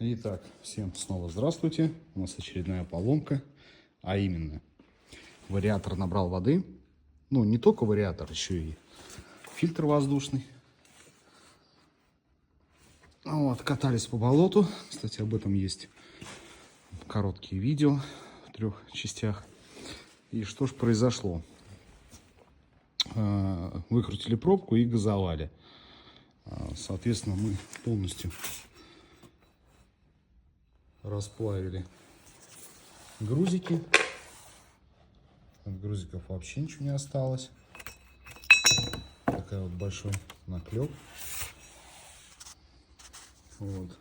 Итак, всем снова здравствуйте. У нас очередная поломка, а именно вариатор набрал воды. Ну, не только вариатор, еще и фильтр воздушный. Вот, катались по болоту. Кстати, об этом есть короткие видео в 3 частях. И что ж произошло? Выкрутили пробку и газовали. Соответственно, мы полностью расплавили грузики. От грузиков вообще ничего не осталось. Такая вот большой наклеп. Вот.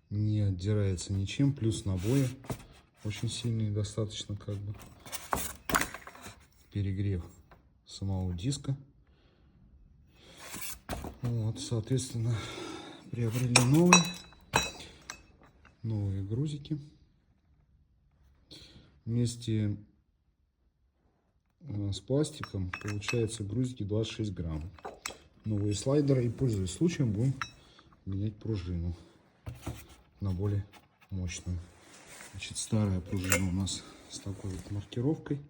Не отдирается ничем. Плюс набои очень сильные, достаточно как бы. Перегрев самого диска. Вот, соответственно, приобрели новые грузики. Вместе с пластиком получается грузики 26 грамм. Новые слайдеры, и пользуясь случаем будем менять пружину на более мощную. Значит, старая пружина у нас с такой вот маркировкой,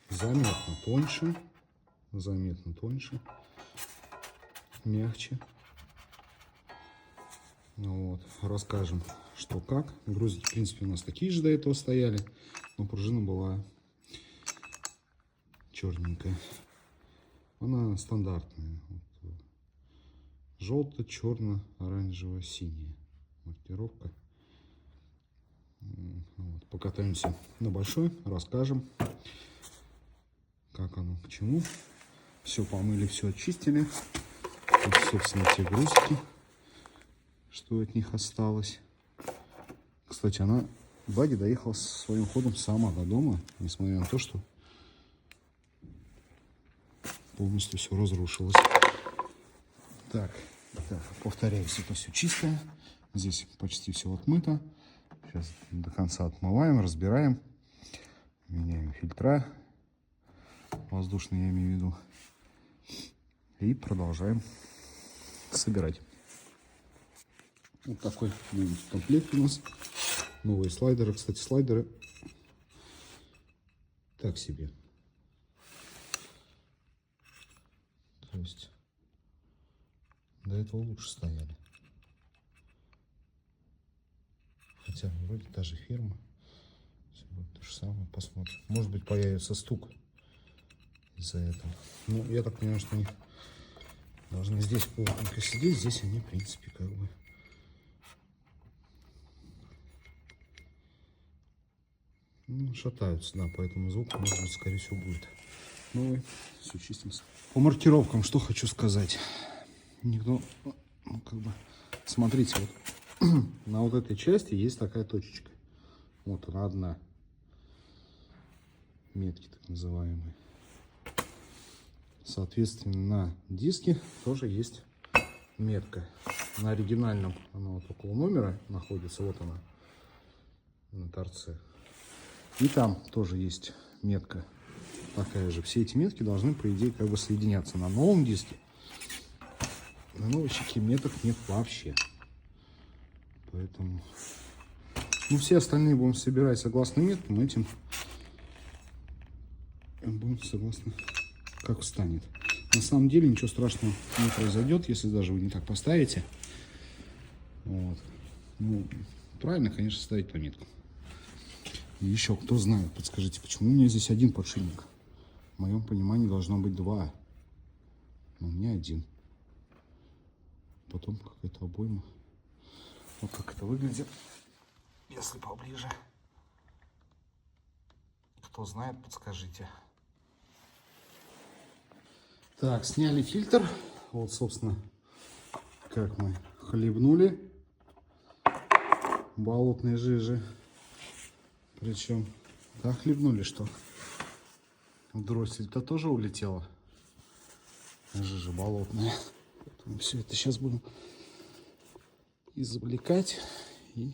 заметно тоньше, мягче. Вот, расскажем, что как. Грузики, в принципе, у нас такие же до этого стояли, но пружина была черненькая. Она стандартная. Вот. Желто-черно-оранжево-синяя маркировка. Вот. Покатаемся на большой, расскажем, как оно, к чему. Все помыли, все очистили. Тут, собственно, те грузики, что от них осталось. Кстати, баги доехала своим ходом сама до дома, несмотря на то, что полностью все разрушилось. Так, повторяюсь, это все чистое. Здесь почти все отмыто. Сейчас до конца отмываем, разбираем, меняем фильтра воздушные, я имею в виду, и продолжаем собирать. Вот такой комплект у нас. Новые слайдеры. Кстати, слайдеры так себе. То есть до этого лучше стояли. Хотя вроде та же фирма. Все будет то же самое. Посмотрим. Может быть, появится стук из-за этого. Ну, я так понимаю, что они должны здесь плотненько сидеть. Здесь они, в принципе, как бы шатаются, да, поэтому звук, может быть, скорее всего, будет. Ну и все чистимся. По маркировкам что хочу сказать. Никто, ну, как бы, смотрите, вот на вот этой части есть такая точечка. Вот она одна. Метки так называемые. Соответственно, на диске тоже есть метка. На оригинальном она вот около номера находится. Вот она на торце. И там тоже есть метка такая же. Все эти метки должны, по идее, как бы соединяться. На новом диске, на новой чеке меток нет вообще. Поэтому, ну, все остальные будем собирать согласно меткам. Этим будем согласно, как встанет. На самом деле ничего страшного не произойдет, если даже вы не так поставите. Вот. Ну, правильно, конечно, ставить по меткам. И еще, кто знает, подскажите, почему у меня здесь один подшипник? В моем понимании должно быть 2. Но у меня 1. Потом какая-то обойма. Вот как это выглядит, если поближе. Кто знает, подскажите. Так, сняли фильтр. Вот, собственно, как мы хлебнули болотной жижи. Причем, да, хлебнули, что дроссель-то тоже улетела. Жижа болотная. Поэтому все это сейчас будем извлекать и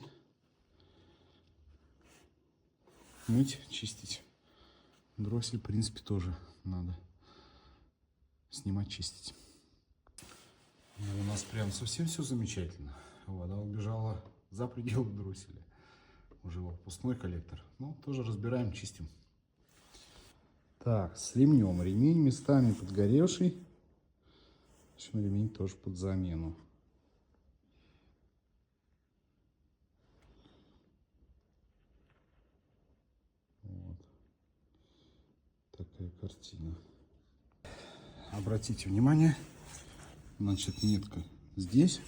мыть, чистить. Дроссель, в принципе, тоже надо снимать, чистить. Ну, у нас прям совсем все замечательно. Вода убежала за пределы дросселя. Уже выпускной коллектор. Ну, тоже разбираем, чистим. Так, с ремнем. Ремень местами подгоревший. В общем, ремень тоже под замену. Вот. Такая картина. Обратите внимание, значит, метка здесь.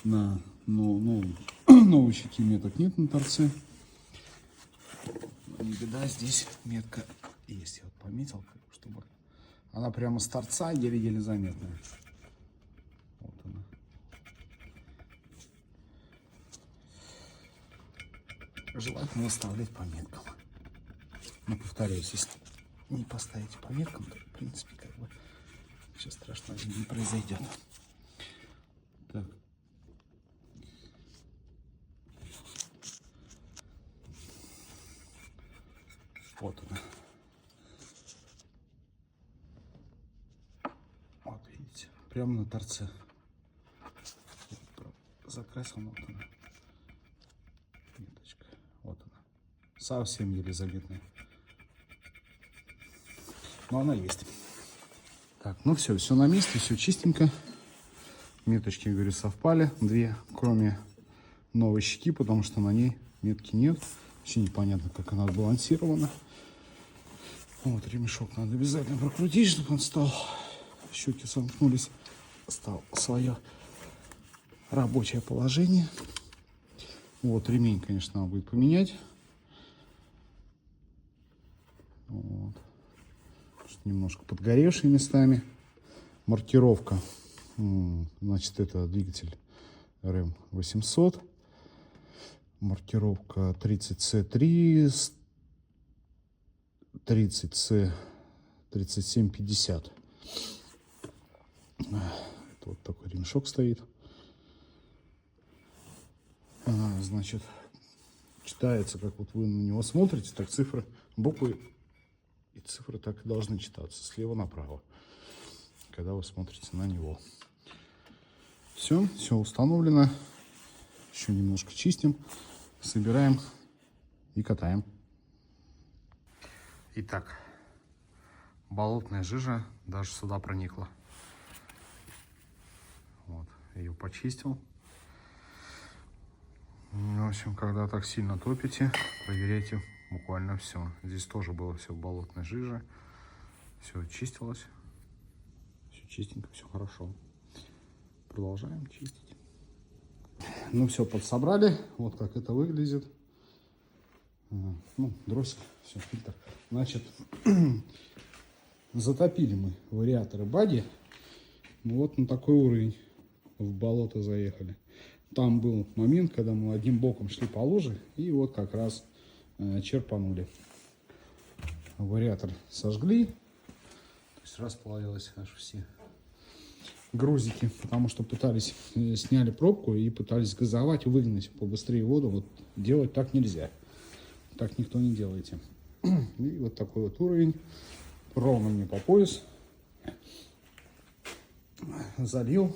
На новой щеке меток нет на торце. Не беда, здесь метка есть. Я вот пометил, чтобы она прямо с торца еле-еле заметная. Вот она. Желательно оставлять по меткам. Но повторюсь, если не поставите по меткам, то в принципе как бы ничего страшного не произойдет. Так. Вот она. Вот видите, прямо на торце. Закрасил, вот она. Ниточка. Вот она. Совсем еле заметная. Но она есть. Так, ну все на месте, все чистенько. Меточки, говорю, совпали. Две, кроме новой щеки, потому что на ней метки нет. Вообще непонятно, как она сбалансирована. Вот, ремешок надо обязательно прокрутить, чтобы он стал. Щеки сомкнулись. Стал свое рабочее положение. Вот, ремень, конечно, надо будет поменять. Вот. Немножко подгоревший местами. Маркировка. Значит, это двигатель РМ 800. Маркировка 30C3, 30C, 3750. Это вот такой ремешок стоит. Значит, читается, как вот вы на него смотрите, так цифры, буквы и цифры так и должны читаться слева направо, когда вы смотрите на него. Все установлено. Еще немножко чистим, собираем и катаем. Итак, болотная жижа даже сюда проникла. Вот, ее почистил. В общем, когда так сильно топите, проверяйте буквально все. Здесь тоже было все в болотной жиже. Все чистилось. Все чистенько, все хорошо. Продолжаем чистить. Ну все, подсобрали. Вот как это выглядит. Ну, дроссель, все, фильтр. Значит, затопили мы вариаторы бади. Вот на такой уровень в болото заехали. Там был момент, когда мы одним боком шли по луже и вот как раз черпанули. Вариатор сожгли. То есть расплавилось аж все грузики, потому что пытались, сняли пробку и пытались газовать, выгнать побыстрее воду. Вот делать так нельзя. Так никто не делайте. И вот такой вот уровень. Ровно мне по пояс. Залил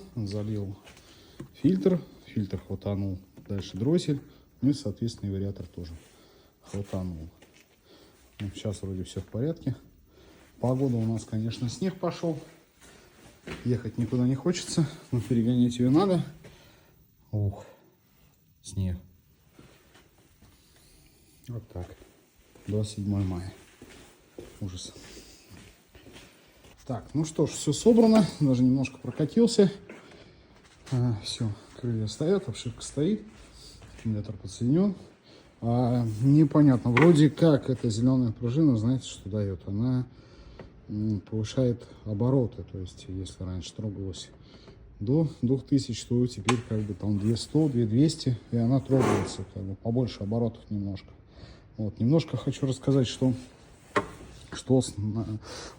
фильтр. Фильтр хватанул. Дальше дроссель. Ну и, соответственно, и вариатор тоже хватанул. Ну, сейчас вроде все в порядке. Погода у нас, конечно, снег пошел. Ехать никуда не хочется, но перегонять ее надо. Ух, снег. Вот так. 27 мая. Ужас. Так, ну что ж, все собрано. Даже немножко прокатился. Все, крылья стоят, обшивка стоит. Аккумулятор подсоединен. Непонятно, вроде как эта зеленая пружина, знаете, что дает? Она повышает обороты. То есть, если раньше трогалась до 2000, то теперь как бы там 200, 2200, и она трогается, как бы побольше оборотов немножко. Вот, немножко хочу рассказать, что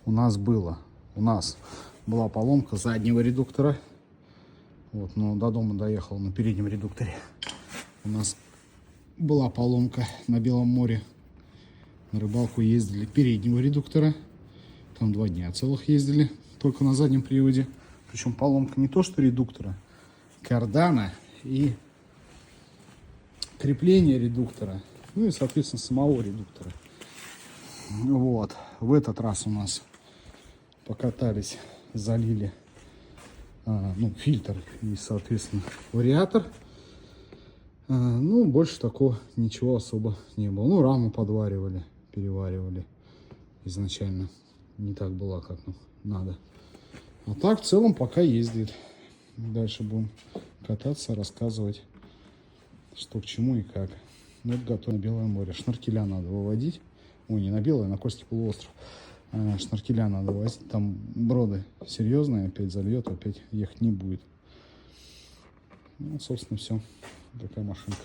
у нас было. У нас была поломка заднего редуктора. Вот, но до дома доехал на переднем редукторе. У нас была поломка на Белом море. На рыбалку ездили переднего редуктора. Там 2 дня целых ездили, только на заднем приводе. Причем поломка не то что редуктора, кардана и крепление редуктора. Ну и, соответственно, самого редуктора. Вот. В этот раз у нас покатались, залили фильтр и, соответственно, вариатор. Ну, больше такого ничего особо не было. Ну, раму подваривали, переваривали изначально. Не так было, как надо. А так, в целом, пока ездит. Дальше будем кататься, рассказывать, что к чему и как. Ну, это готово на Белое море. Шнуркеля надо выводить. Ой, не на Белое, на Кольский полуостров. Шнуркеля надо вывозить. Там броды серьезные. Опять зальет, опять ехать не будет. Ну, собственно, все. Такая машинка.